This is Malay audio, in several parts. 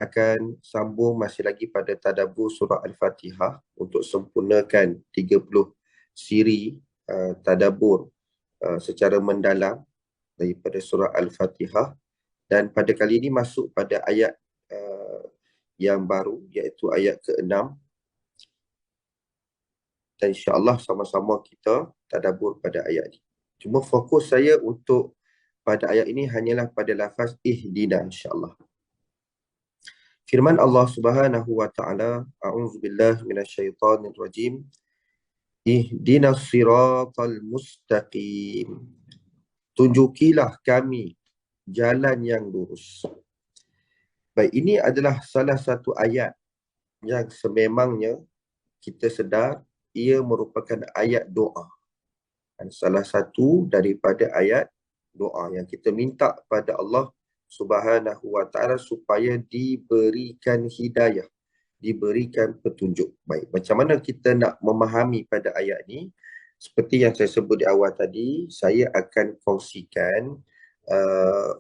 akan sambung masih lagi pada tadabbur surah Al-Fatihah untuk sempurnakan 30 siri tadabbur secara mendalam daripada surah Al-Fatihah. Dan pada kali ini masuk pada ayat yang baru, iaitu ayat ke-6. Dan insya-Allah sama-sama kita tadabbur pada ayat ini. Cuma fokus saya untuk pada ayat ini hanyalah pada lafaz ihdina insya-Allah. Firman Allah Subhanahu wa taala, a'udzubillahi minasyaitonir rajim. Ihdinas siratal mustaqim. Tunjukilah kami jalan yang lurus. Baik, ini adalah salah satu ayat yang sememangnya kita sedar ia merupakan ayat doa. Dan salah satu daripada ayat doa yang kita minta pada Allah Subhanahu wa taala supaya diberikan hidayah, diberikan petunjuk. Baik, macam mana kita nak memahami pada ayat ni? Seperti yang saya sebut di awal tadi, saya akan kongsikan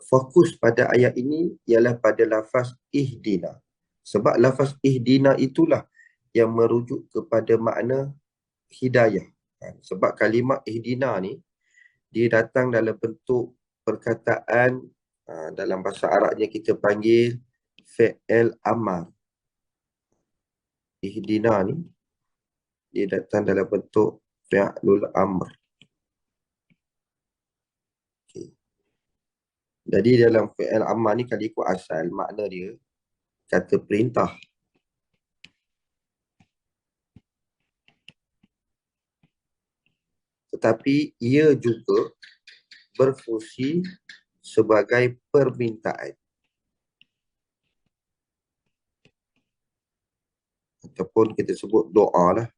fokus pada ayat ini ialah pada lafaz ihdina. Sebab lafaz ihdina itulah yang merujuk kepada makna hidayah. Sebab kalimat ihdina ni dia datang dalam bentuk perkataan, dalam bahasa Arabnya kita panggil fi'il amar. Ihdina ni dia datang dalam bentuk fi'lul amr. Okay. Jadi dalam fi'il amar ni kalau ikut asal makna dia kata perintah. Tetapi ia juga berfungsi sebagai permintaan ataupun kita sebut doa lah.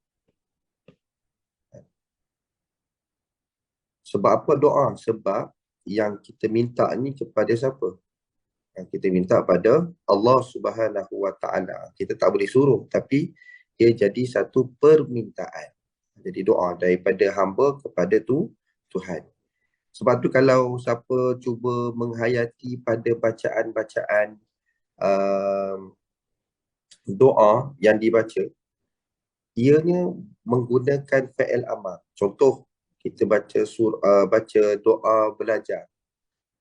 Sebab apa doa? Sebab yang kita minta ni kepada siapa? Yang kita minta pada Allah Subhanahu wa taala. Kita tak boleh suruh, tapi ia jadi satu permintaan. Jadi doa daripada hamba kepada Tuhan. Sebab tu kalau siapa cuba menghayati pada bacaan-bacaan doa yang dibaca, ianya menggunakan fi'il amar. Contoh, kita baca doa belajar.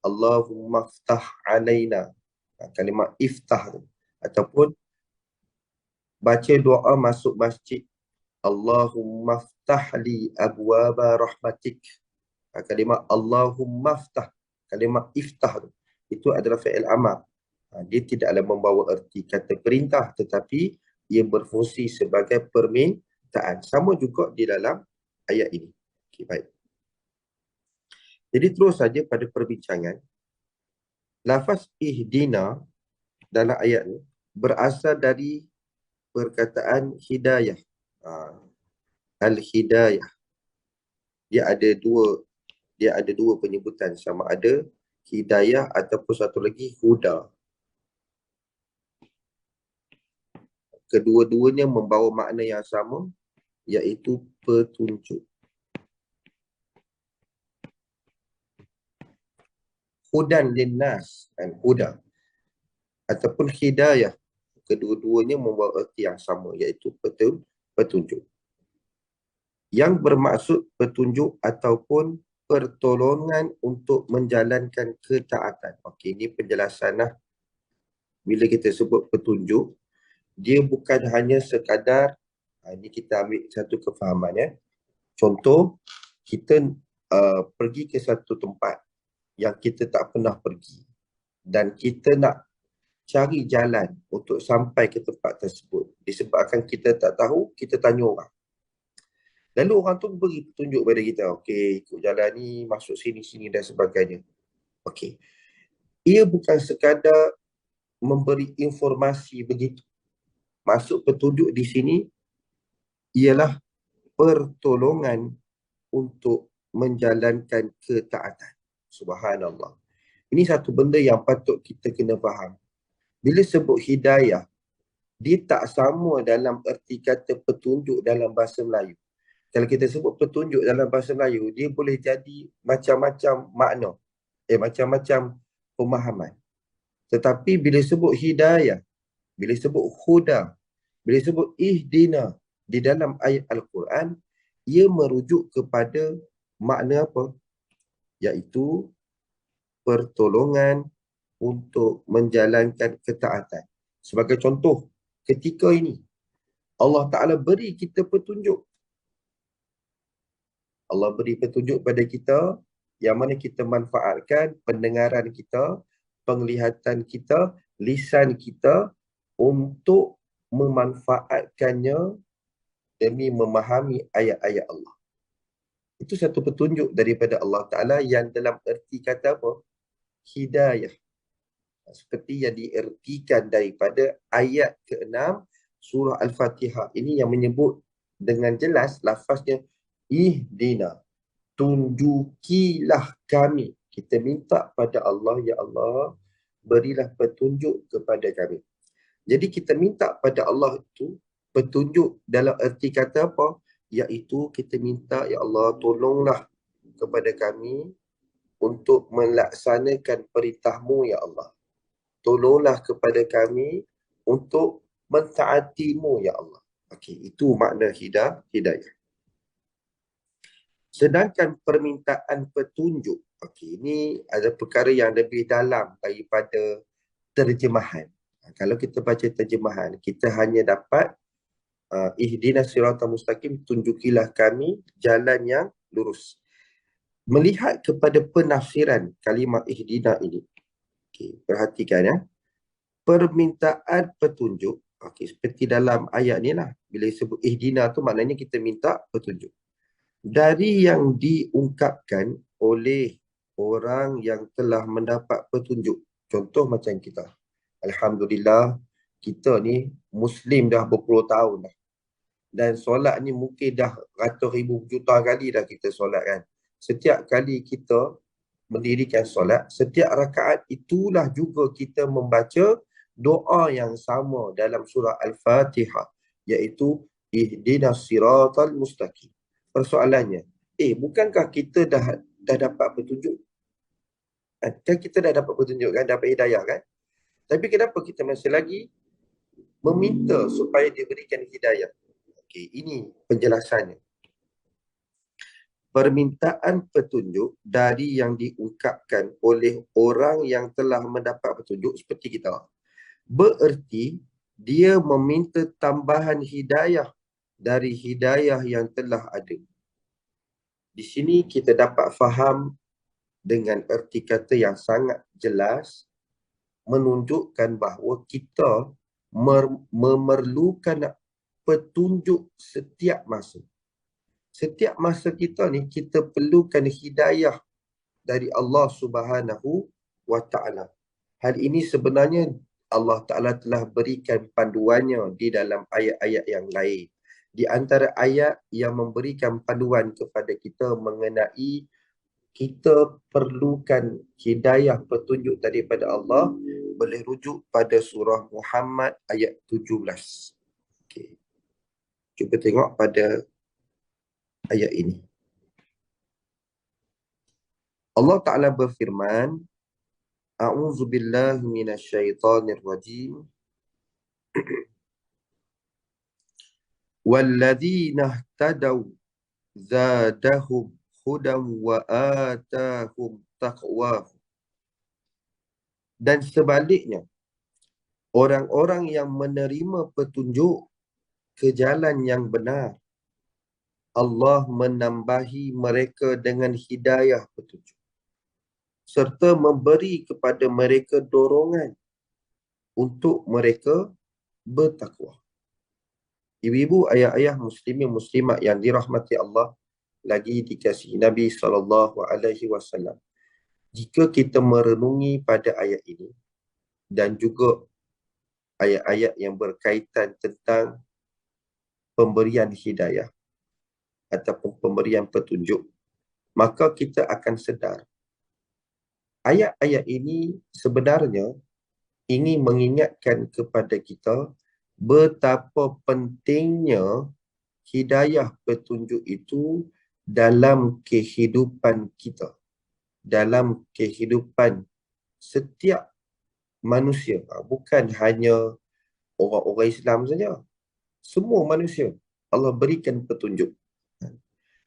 Allahumma ftah alaina. Kalimat iftah tu. Ataupun baca doa masuk masjid. Allahumma ftah li abwaba rahmatik. Kalimat Allahumma ftah, kalimat iftah tu, itu adalah fi'il amar. Dia tidaklah membawa erti kata perintah, tetapi ia berfungsi sebagai permintaan. Sama juga di dalam ayat ini. Okay, baik. Jadi terus saja pada perbincangan. Lafaz ihdina dalam ayat ini berasal dari perkataan hidayah. Al-hidayah. Dia ada dua penyebutan, sama ada hidayah ataupun satu lagi huda. Kedua-duanya membawa makna yang sama, iaitu petunjuk. Hudan linnas dan huda ataupun hidayah, kedua-duanya membawa erti yang sama, iaitu petunjuk. Yang bermaksud petunjuk ataupun pertolongan untuk menjalankan ketaatan. Okey, ini penjelasan lah. Bila kita sebut petunjuk, dia bukan hanya sekadar, ini kita ambil satu kefahaman ya. Contoh, kita pergi ke satu tempat yang kita tak pernah pergi dan kita nak cari jalan untuk sampai ke tempat tersebut. Disebabkan kita tak tahu, kita tanya orang. Lalu orang tu beri petunjuk pada kita. Okey, ikut jalan ni, masuk sini-sini dan sebagainya. Okey. Ia bukan sekadar memberi informasi begitu. Maksud petunjuk di sini ialah pertolongan untuk menjalankan ketaatan. Subhanallah. Ini satu benda yang patut kita kena faham. Bila sebut hidayah, dia tak sama dalam erti kata petunjuk dalam bahasa Melayu. Kalau kita sebut petunjuk dalam bahasa Melayu, dia boleh jadi macam-macam makna. Macam-macam pemahaman. Tetapi bila sebut hidayah, bila sebut huda, bila sebut ihdina di dalam ayat Al-Quran, ia merujuk kepada makna apa? Iaitu pertolongan untuk menjalankan ketaatan. Sebagai contoh, ketika ini Allah Ta'ala beri kita petunjuk. Allah beri petunjuk pada kita yang mana kita manfaatkan pendengaran kita, penglihatan kita, lisan kita untuk memanfaatkannya demi memahami ayat-ayat Allah. Itu satu petunjuk daripada Allah Ta'ala yang dalam erti kata apa? Hidayah. Seperti yang diertikan daripada ayat ke-6 surah Al-Fatihah. Ini yang menyebut dengan jelas lafaznya ihdina. Tunjukilah kami. Kita minta pada Allah, ya Allah, berilah petunjuk kepada kami. Jadi kita minta pada Allah itu petunjuk dalam erti kata apa? Iaitu kita minta, ya Allah, tolonglah kepada kami untuk melaksanakan perintahmu, ya Allah. Tolonglah kepada kami untuk mentaatimu, ya Allah. Okey, itu makna hidayah. Sedangkan permintaan petunjuk, okey, ini ada perkara yang lebih dalam daripada terjemahan. Kalau kita baca terjemahan, kita hanya dapat ihdinas siratal mustaqim, tunjukilah kami jalan yang lurus. Melihat kepada penafsiran kalimah ihdina ini, okay, perhatikan ya, permintaan petunjuk, okay, seperti dalam ayat ni lah, bila sebut ihdina tu maknanya kita minta petunjuk. Dari yang diungkapkan oleh orang yang telah mendapat petunjuk. Contoh macam kita. Alhamdulillah, kita ni Muslim dah berpuluh tahun dah. Dan solat ni mungkin dah ratus ribu juta kali dah kita solat kan. Setiap kali kita mendirikan solat, setiap rakaat itulah juga kita membaca doa yang sama dalam surah Al-Fatihah, iaitu ihdinas siratal mustaqim. Persoalannya, bukankah kita dah dapat petunjuk? Kan kita dah dapat petunjuk kan, dapat hidayah kan? Tapi kenapa kita masih lagi meminta supaya diberikan hidayah? Okey, ini penjelasannya. Permintaan petunjuk dari yang diungkapkan oleh orang yang telah mendapat petunjuk seperti kita, bererti dia meminta tambahan hidayah dari hidayah yang telah ada. Di sini kita dapat faham dengan erti kata yang sangat jelas, menunjukkan bahawa kita memerlukan petunjuk setiap masa. Setiap masa kita ni, kita perlukan hidayah dari Allah Subhanahu wa Ta'ala. Hal ini sebenarnya Allah Ta'ala telah berikan panduannya di dalam ayat-ayat yang lain. Di antara ayat yang memberikan panduan kepada kita mengenai kita perlukan hidayah petunjuk daripada Allah, boleh rujuk pada surah Muhammad ayat 17. Okay. Cuba tengok pada ayat ini. Allah Ta'ala berfirman, A'udzu billahi minasyaitonir rajim. Walladzina ihtadaw zadahum hudan wa atahum taqwahum. Dan sebaliknya, orang-orang yang menerima petunjuk ke jalan yang benar, Allah menambahi mereka dengan hidayah petunjuk, serta memberi kepada mereka dorongan untuk mereka bertakwa. Ibu-ibu, ayah-ayah, muslimin muslimat yang dirahmati Allah, lagi dikasihi Nabi SAW. Jika kita merenungi pada ayat ini dan juga ayat-ayat yang berkaitan tentang pemberian hidayah ataupun pemberian petunjuk, maka kita akan sedar ayat-ayat ini sebenarnya ingin mengingatkan kepada kita betapa pentingnya hidayah petunjuk itu dalam kehidupan kita, dalam kehidupan setiap manusia. Bukan hanya orang-orang Islam saja. Semua manusia Allah berikan petunjuk.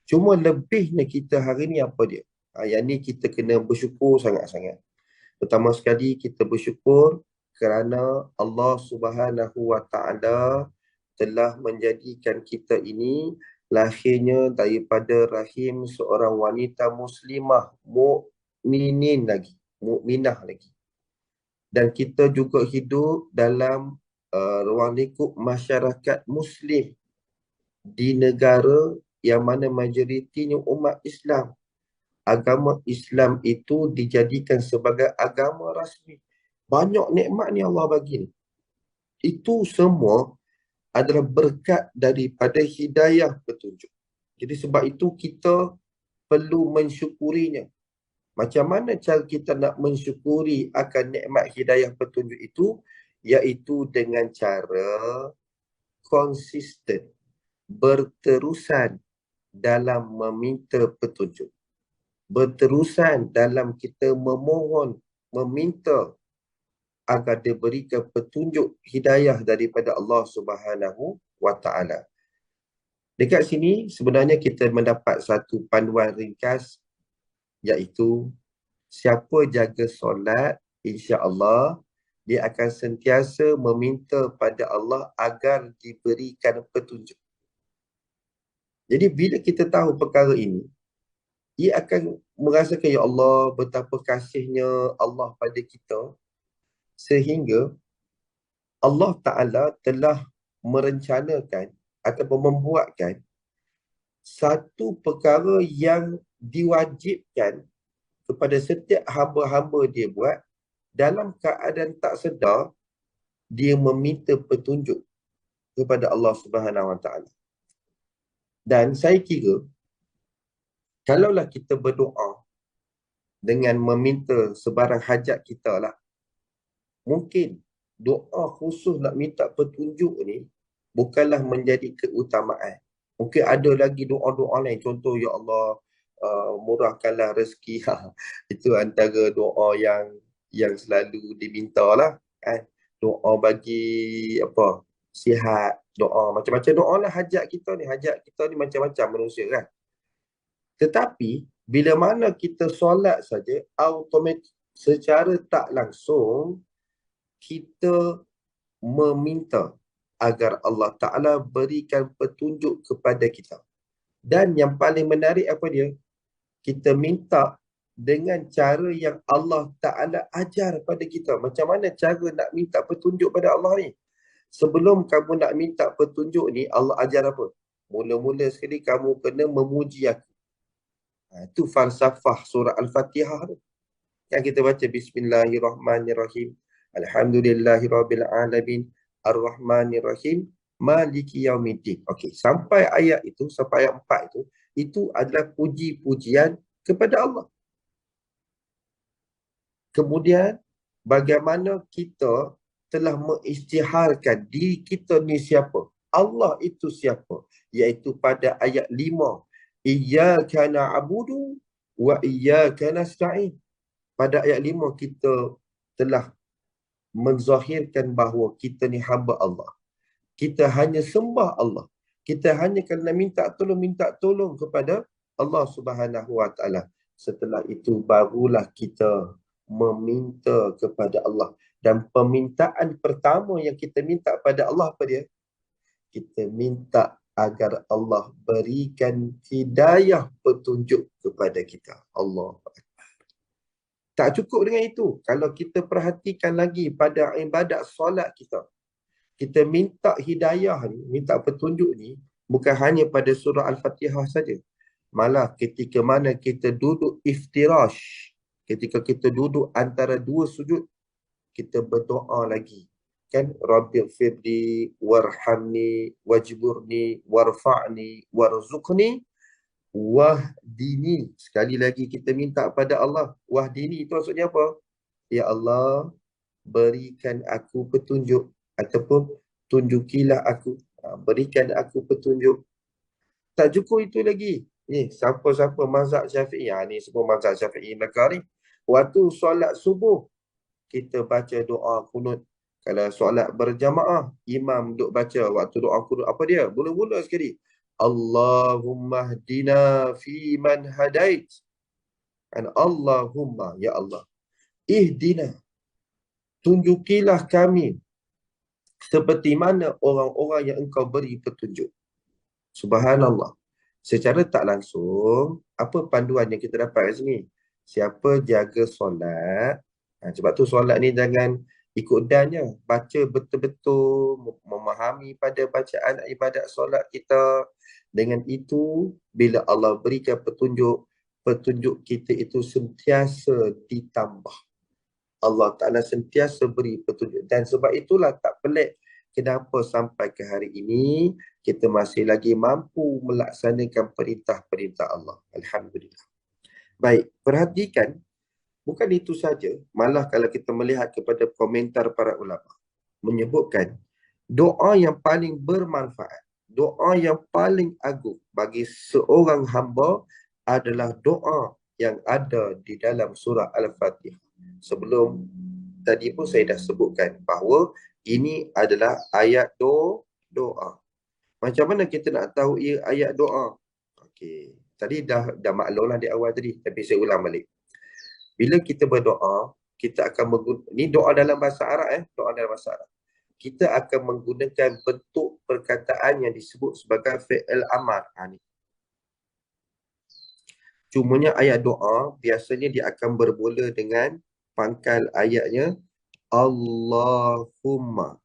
Cuma lebihnya kita hari ni apa dia? Yang ni kita kena bersyukur sangat-sangat. Pertama sekali kita bersyukur kerana Allah Subhanahu Wa Taala telah menjadikan kita ini lahirnya daripada rahim seorang wanita muslimah, mukminah lagi. Dan kita juga hidup dalam ruang lingkup masyarakat Muslim di negara yang mana majoritinya umat Islam. Agama Islam itu dijadikan sebagai agama rasmi. Banyak nikmat ni Allah bagi ni. Itu semua adalah berkat daripada hidayah petunjuk. Jadi sebab itu kita perlu mensyukurinya. Macam mana cara kita nak mensyukuri akan nikmat hidayah petunjuk itu? Iaitu dengan cara konsisten, berterusan dalam meminta petunjuk. Berterusan dalam kita memohon, meminta agar diberikan petunjuk hidayah daripada Allah Subhanahu Wa Taala. Dekat sini sebenarnya kita mendapat satu panduan ringkas, iaitu siapa jaga solat, insya-Allah dia akan sentiasa meminta pada Allah agar diberikan petunjuk. Jadi bila kita tahu perkara ini, ia akan merasakan, ya Allah, betapa kasihnya Allah pada kita, sehingga Allah Ta'ala telah merencanakan ataupun membuatkan satu perkara yang diwajibkan kepada setiap hamba-hamba dia buat. Dalam keadaan tak sedar, dia meminta petunjuk kepada Allah Subhanahu Wa Ta'ala. Dan saya kira, kalaulah kita berdoa dengan meminta sebarang hajat kita lah, mungkin doa khusus nak minta petunjuk ni bukanlah menjadi keutamaan. Mungkin ada lagi doa-doa lain. Contoh, ya Allah, murahkanlah rezeki. Itu antara doa yang selalu diminta lah. Doa bagi apa? Sihat. Doa macam-macam doa lah hajat kita ni. Hajat kita ni macam-macam manusia kan. Tetapi bila mana kita solat saja, automatik secara tak langsung kita meminta agar Allah Ta'ala berikan petunjuk kepada kita. Dan yang paling menarik apa dia? Kita minta dengan cara yang Allah Ta'ala ajar pada kita. Macam mana cara nak minta petunjuk pada Allah ni? Sebelum kamu nak minta petunjuk ni, Allah ajar apa? Mula-mula sekali kamu kena memuji aku. Itu falsafah surah Al-Fatihah tu. Yang kita baca Bismillahirrahmanirrahim. Alhamdulillahirrabbilalamin. Ar-Rahmanirrahim. Maliki yaumiddin. Okey, sampai ayat itu, sampai ayat 4 itu adalah puji-pujian kepada Allah. Kemudian, bagaimana kita telah mengisytiharkan diri kita ni siapa? Allah itu siapa? Iaitu pada ayat 5. Iyyaka na'budu wa iyyaka nasta'in. Pada ayat 5 kita telah menzahirkan bahawa kita ni hamba Allah. Kita hanya sembah Allah. Kita hanya kena minta tolong kepada Allah Subhanahu Wa Taala. Setelah itu barulah kita meminta kepada Allah. Dan permintaan pertama yang kita minta pada Allah apa dia? Kita minta agar Allah berikan hidayah petunjuk kepada kita. Allah. Tak cukup dengan itu. Kalau kita perhatikan lagi pada ibadat solat kita, kita minta hidayah ni, minta petunjuk ni, bukan hanya pada surah Al-Fatihah saja. Malah ketika mana kita duduk iftirash, ketika kita duduk antara dua sujud, kita berdoa lagi. Kan? Rabbighfirli warhamni wajburni warfa'ni warzuqni wahdini. Sekali lagi kita minta pada Allah. Wahdini itu maksudnya apa? Ya Allah, berikan aku petunjuk ataupun tunjukilah aku. Berikan aku petunjuk. Tak cukup itu lagi. Ni siapa-siapa mazhab Syafi'i. Ni semua mazhab Syafi'i belakang ni. Waktu solat subuh, kita baca doa kunut. Kalau solat berjamaah, imam duk baca waktu doa kunut, apa dia? Mula-mula sekali. Allahumma hdina fi man hadait. Dan Allahumma, ya Allah. Ihdina, tunjukilah kami seperti mana orang-orang yang engkau beri petunjuk. Subhanallah. Secara tak langsung, apa panduan yang kita dapat kat sini? Siapa jaga solat, sebab tu solat ni jangan ikut dannya. Baca betul-betul, memahami pada bacaan ibadat solat kita. Dengan itu, bila Allah berikan petunjuk, petunjuk kita itu sentiasa ditambah. Allah Ta'ala sentiasa beri petunjuk. Dan sebab itulah tak pelik kenapa sampai ke hari ini kita masih lagi mampu melaksanakan perintah-perintah Allah. Alhamdulillah. Baik, perhatikan. Bukan itu saja. Malah kalau kita melihat kepada komentar para ulama. Menyebutkan doa yang paling bermanfaat. Doa yang paling agung bagi seorang hamba adalah doa yang ada di dalam surah Al-Fatihah. Sebelum tadi pun saya dah sebutkan bahawa ini adalah ayat doa. Macam mana kita nak tahu ia ayat doa? Okey, tadi dah maklumlah di awal tadi, tapi saya ulang balik. Bila kita berdoa, kita akan menggunakan, ni doa dalam bahasa Arab doa dalam bahasa Arab. Kita akan menggunakan bentuk perkataan yang disebut sebagai fi'il amar. Ni. Cumanya ayat doa biasanya dia akan bermula dengan pangkal ayatnya Allahumma.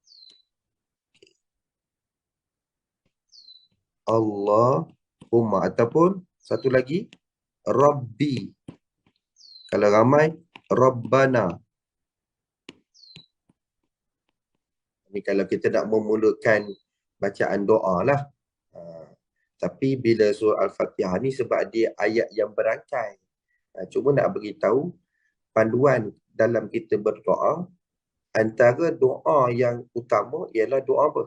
Allahumma. Ataupun satu lagi Rabbi. Kalau ramai Rabbana. Ini kalau kita nak memulakan bacaan doa lah. Tapi bila surah Al-Fatihah ni sebab dia ayat yang berangkai. Cuma nak beritahu panduan dalam kita berdoa, antara doa yang utama ialah doa apa?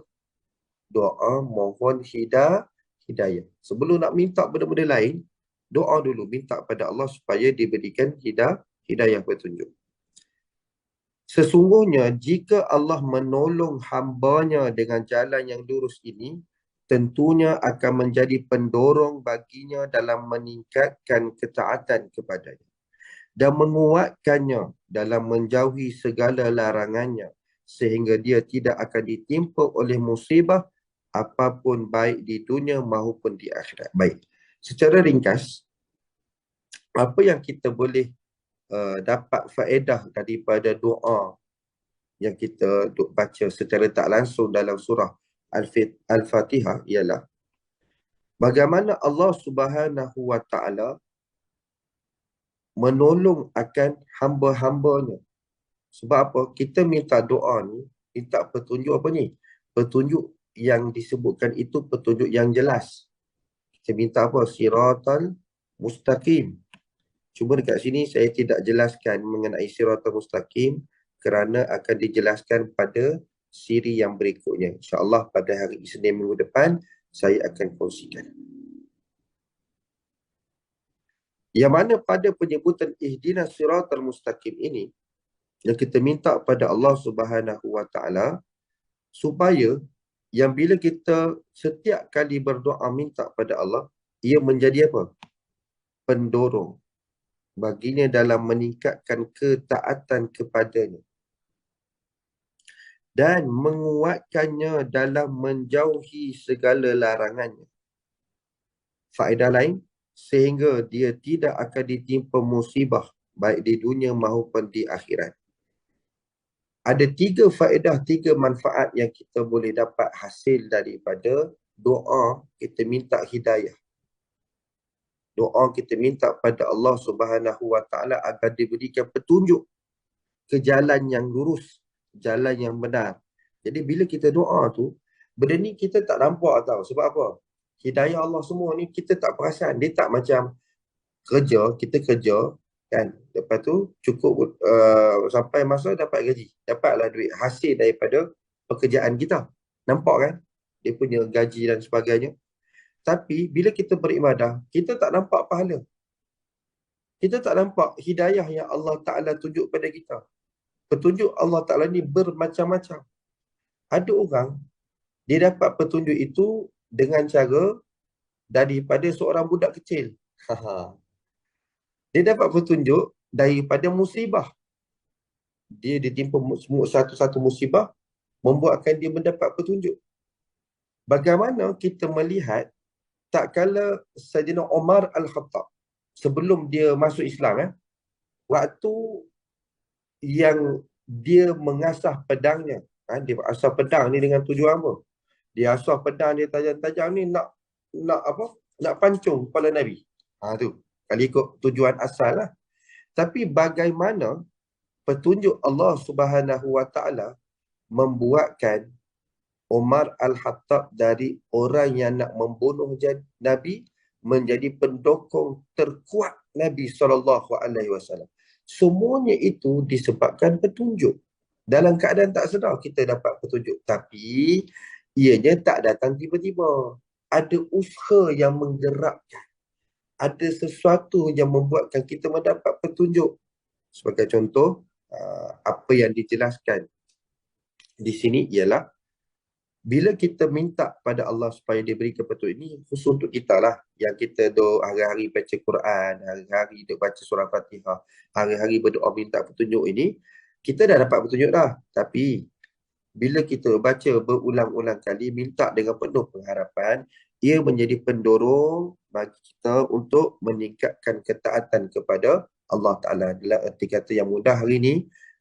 Doa mohon hidayah. Sebelum nak minta benda-benda lain, doa dulu minta pada Allah supaya diberikan hidayah petunjuk. Sesungguhnya jika Allah menolong hambanya dengan jalan yang lurus ini, tentunya akan menjadi pendorong baginya dalam meningkatkan ketaatan kepadanya dan menguatkannya dalam menjauhi segala larangannya sehingga dia tidak akan ditimpa oleh musibah apapun baik di dunia maupun di akhirat. Baik, secara ringkas, apa yang kita boleh dapat faedah daripada doa yang kita baca secara tak langsung dalam surah Al-Fatihah ialah bagaimana Allah Subhanahu wa Ta'ala menolong akan hamba-hambanya. Sebab apa? Kita minta doa ni, minta petunjuk apa ni? Petunjuk yang disebutkan itu petunjuk yang jelas. Kita minta apa? Siratal mustaqim. Cuma dekat sini saya tidak jelaskan mengenai siratal mustaqim kerana akan dijelaskan pada siri yang berikutnya. InsyaAllah pada hari Isnin minggu depan saya akan kongsikan. Yang mana pada penyebutan ihdinas siratal mustaqim ini yang kita minta pada Allah Subhanahu wa Ta'ala supaya yang bila kita setiap kali berdoa minta pada Allah, ia menjadi apa? Pendorong baginya dalam meningkatkan ketaatan kepadanya dan menguatkannya dalam menjauhi segala larangannya. Faedah lain, sehingga dia tidak akan ditimpa musibah baik di dunia maupun di akhirat. Ada 3 faedah, 3 manfaat yang kita boleh dapat hasil daripada doa kita minta hidayah. Doa kita minta pada Allah Subhanahu wa Ta'ala agar diberikan petunjuk ke jalan yang lurus, jalan yang benar. Jadi bila kita doa tu, benda ni kita tak nampak tau. Sebab apa? Hidayah Allah semua ni kita tak perasan. Dia tak macam kerja, kita kerja kan. Lepas tu cukup sampai masa dapat gaji. Dapatlah duit hasil daripada pekerjaan kita. Nampak kan? Dia punya gaji dan sebagainya. Tapi bila kita beribadah, kita tak nampak pahala. Kita tak nampak hidayah yang Allah Ta'ala tunjuk pada kita. petunjuk Allah Ta'ala ni bermacam-macam. Ada orang, dia dapat petunjuk itu dengan cara daripada seorang budak kecil. Dia dapat petunjuk daripada musibah. Dia ditimpa satu-satu musibah, membuatkan dia mendapat petunjuk. Bagaimana kita melihat tak kala Sayyidina Umar Al-Khattab, sebelum dia masuk Islam, waktu yang dia mengasah pedangnya, dia asah pedang ni dengan tujuan apa? Dia asah pedang dia tajam-tajam ni nak apa? Nak pancung kepala Nabi. Tu. Kali ikut tujuan asal lah. Tapi bagaimana petunjuk Allah Subhanahu Wa Taala membuatkan Umar Al-Khattab dari orang yang nak membunuh Nabi menjadi pendukung terkuat Nabi SAW. Semuanya itu disebabkan petunjuk. Dalam keadaan tak sedar kita dapat petunjuk. Tapi ianya tak datang tiba-tiba. Ada usaha yang menggerakkan. Ada sesuatu yang membuatkan kita mendapat petunjuk. Sebagai contoh, apa yang dijelaskan di sini ialah bila kita minta pada Allah supaya dia berikan petunjuk ini, khusus untuk kita lah. Yang kita hari-hari baca Quran, hari-hari baca surah Fatihah, hari-hari berdoa minta petunjuk ini, kita dah dapat petunjuk dah. Tapi bila kita baca berulang-ulang kali, minta dengan penuh pengharapan, ia menjadi pendorong bagi kita untuk meningkatkan ketaatan kepada Allah Ta'ala. Dalam erti kata yang mudah hari ini,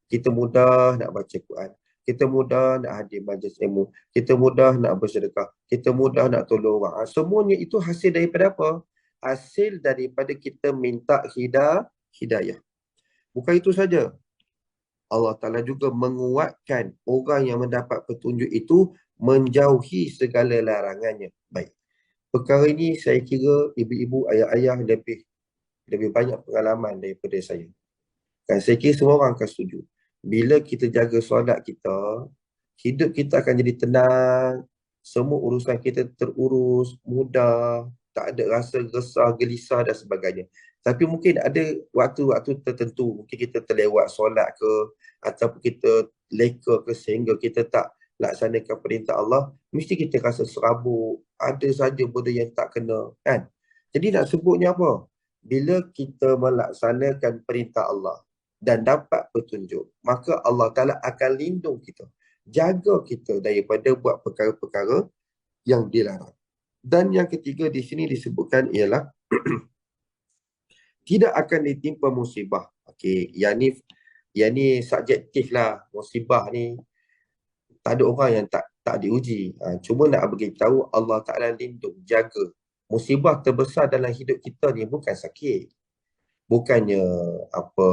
kita mudah nak baca Quran. Kita mudah nak hadir majlis ilmu. Kita mudah nak bersedekah. Kita mudah nak tolong orang. Semuanya itu hasil daripada apa? Hasil daripada kita minta hidayah. Bukan itu saja. Allah Ta'ala juga menguatkan orang yang mendapat petunjuk itu menjauhi segala larangannya. Baik. Perkara ini saya kira ibu-ibu, ayah-ayah lebih banyak pengalaman daripada saya. Dan saya kira semua orang akan setuju. Bila kita jaga solat kita, hidup kita akan jadi tenang, semua urusan kita terurus, mudah, tak ada rasa resah, gelisah dan sebagainya. Tapi mungkin ada waktu-waktu tertentu, mungkin kita terlewat solat ke, ataupun kita leka ke sehingga kita tak laksanakan perintah Allah, mesti kita rasa serabut, ada saja benda yang tak kena, kan? Jadi nak sebutnya apa? Bila kita melaksanakan perintah Allah dan dapat petunjuk, maka Allah Ta'ala akan lindung kita, jaga kita daripada buat perkara-perkara yang dilarang. Dan yang ketiga di sini disebutkan ialah tidak akan ditimpa musibah. Okey, yang ni subjektif lah. Musibah ni tak ada orang yang tak diuji. Cuma nak beritahu Allah Ta'ala lindung, jaga. Musibah terbesar dalam hidup kita ni bukan sakit. Bukannya apa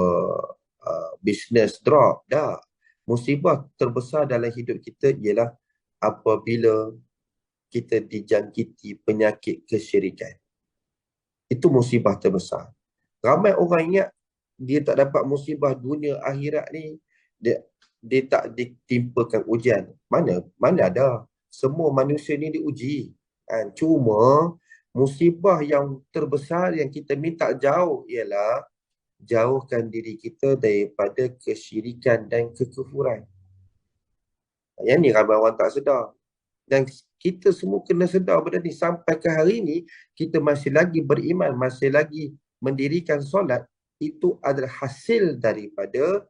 business drop. Dah. Musibah terbesar dalam hidup kita ialah apabila kita dijangkiti penyakit kesyirikan. Itu musibah terbesar. Ramai orang ingat dia tak dapat musibah dunia akhirat ni, dia tak ditimpakan ujian. Mana ada. Semua manusia ni diuji. Cuma musibah yang terbesar yang kita minta jauh ialah jauhkan diri kita daripada kesyirikan dan kekufuran. Yang ni ramai orang tak sedar. Dan kita semua kena sedar benda ni. Sampai ke hari ni, kita masih lagi beriman, masih lagi mendirikan solat. Itu adalah hasil daripada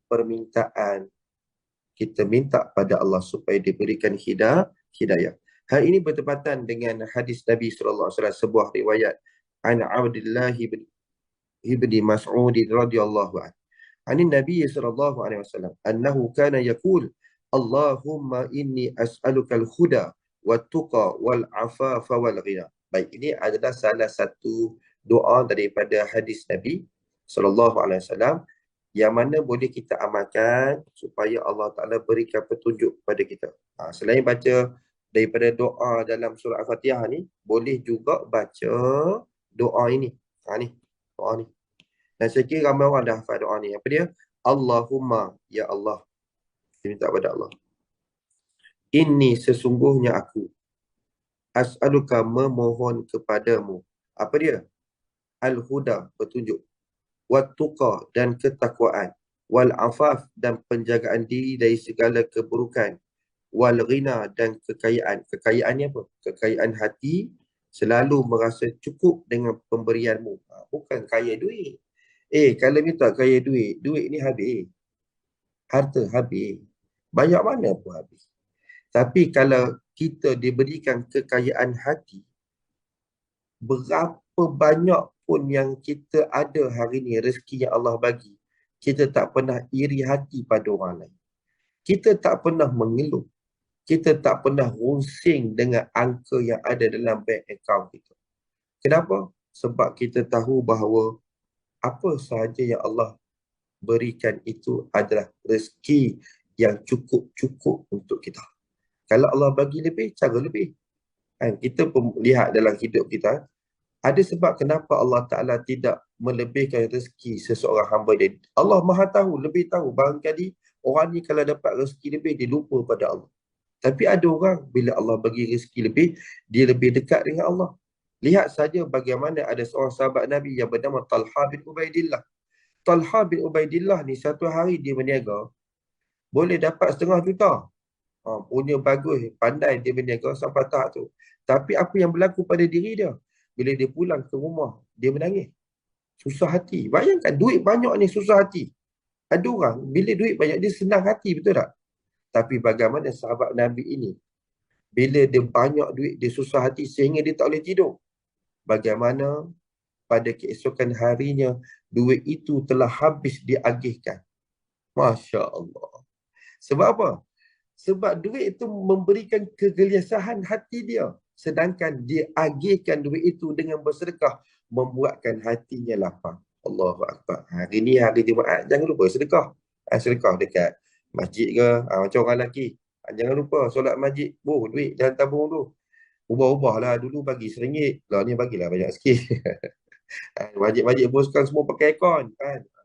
permintaan. Kita minta pada Allah supaya diberikan hidayah. Hal ini bertepatan dengan hadis Nabi SAW, sebuah riwayat an Abdullah ibni Mas'ud radhiyallahu anhu. An Nabi sallallahu alaihi wasallam annahu kana yaqul Allahumma inni as'aluka al-huda wat-tuqa wal-afafa wal-ghina. Baik, ini adalah salah satu doa daripada hadis Nabi sallallahu alaihi wasallam yang mana boleh kita amalkan supaya Allah Ta'ala berikan petunjuk kepada kita. Selain baca daripada doa dalam surah Al-Fatihah ni, boleh juga baca doa ini. Ni, doa ni. Dan saya kira ramai orang dah hafal doa ni. Apa dia? Allahumma, ya Allah. Kita minta kepada Allah. Inni sesungguhnya aku. As'aluka memohon kepadamu. Apa dia? Al-huda, petunjuk. Wat-tuqa dan ketakwaan. wal afaf, dan penjagaan diri dari segala keburukan, wal ghina, dan kekayaan. Kekayaan ni apa? Kekayaan hati, selalu merasa cukup dengan pemberianmu. Bukan kaya duit. Kalau minta kaya duit, duit ni habis. Harta habis. Banyak mana pun habis. Tapi kalau kita diberikan kekayaan hati, berapa banyak pun yang kita ada hari ni, rezeki yang Allah bagi, kita tak pernah iri hati pada orang lain. Kita tak pernah mengeluh. Kita tak pernah rusing dengan angka yang ada dalam bank account kita. Kenapa? Sebab kita tahu bahawa apa sahaja yang Allah berikan itu adalah rezeki yang cukup-cukup untuk kita. Kalau Allah bagi lebih, cara lebih. Kita pun lihat dalam hidup kita, ada sebab kenapa Allah Ta'ala tidak melebihkan rezeki seseorang hamba dia. Allah Maha tahu, lebih tahu. Barangkali orang ni kalau dapat rezeki lebih, dia lupa pada Allah. Tapi ada orang, bila Allah bagi rezeki lebih, dia lebih dekat dengan Allah. Lihat saja bagaimana ada seorang sahabat Nabi yang bernama Talha bin Ubaidillah. Talha bin Ubaidillah ni satu hari dia berniaga, boleh dapat 500,000. Punya bagus, pandai dia berniaga sampai tahap tu. Tapi apa yang berlaku pada diri dia? Bila dia pulang ke rumah, dia menangis. Susah hati. Bayangkan duit banyak ni susah hati. Ada orang, bila duit banyak dia senang hati, betul tak? Tapi bagaimana sahabat Nabi ini? Bila dia banyak duit, dia susah hati sehingga dia tak boleh tidur. Bagaimana pada keesokan harinya, duit itu telah habis diagihkan. Masya Allah. Sebab apa? Sebab duit itu memberikan kegelisahan hati dia. Sedangkan dia agihkan duit itu dengan bersedekah, membuatkan hatinya lapang. Allahu Akbar. Hari ni hari Jumaat, jangan lupa sedekah. Sedekah dekat masjid ke, macam orang lelaki. Jangan lupa solat masjid. Duit jangan tabung tu. Ubah-ubah lah, dulu bagi RM1. Lah ni bagilah banyak sikit. Masjid-masjid pun sekarang semua pakai aircon.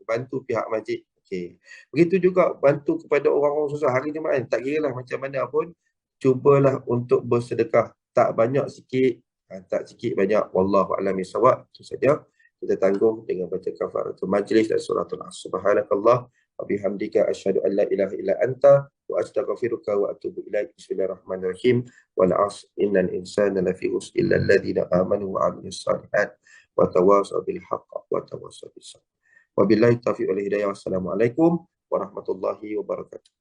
Bantu pihak masjid. Okay. Begitu juga bantu kepada orang-orang susah hari Jumaat. Tak kira lah macam mana pun, cubalah untuk bersedekah. Tak banyak sikit, tak sikit banyak. Wallahu a'lam bishawab. Itu saja. Kita tanggung dengan baca kafaratul majlis dan suratul As. Subhanakallah wa bihamdika asyhadu an la ilaha illa anta wa astaghfiruka wa atubu ilaik. Bismillahirrahmanirrahim. Wal 'asr innal insana lafi khusr illa alladhina amanu wa 'amilus shalihat wa tawasaw bil haqq wa tawasaw bis sabr. Wabillahi taufiq wal hidayah. Wassalamualaikum warahmatullahi wabarakatuh.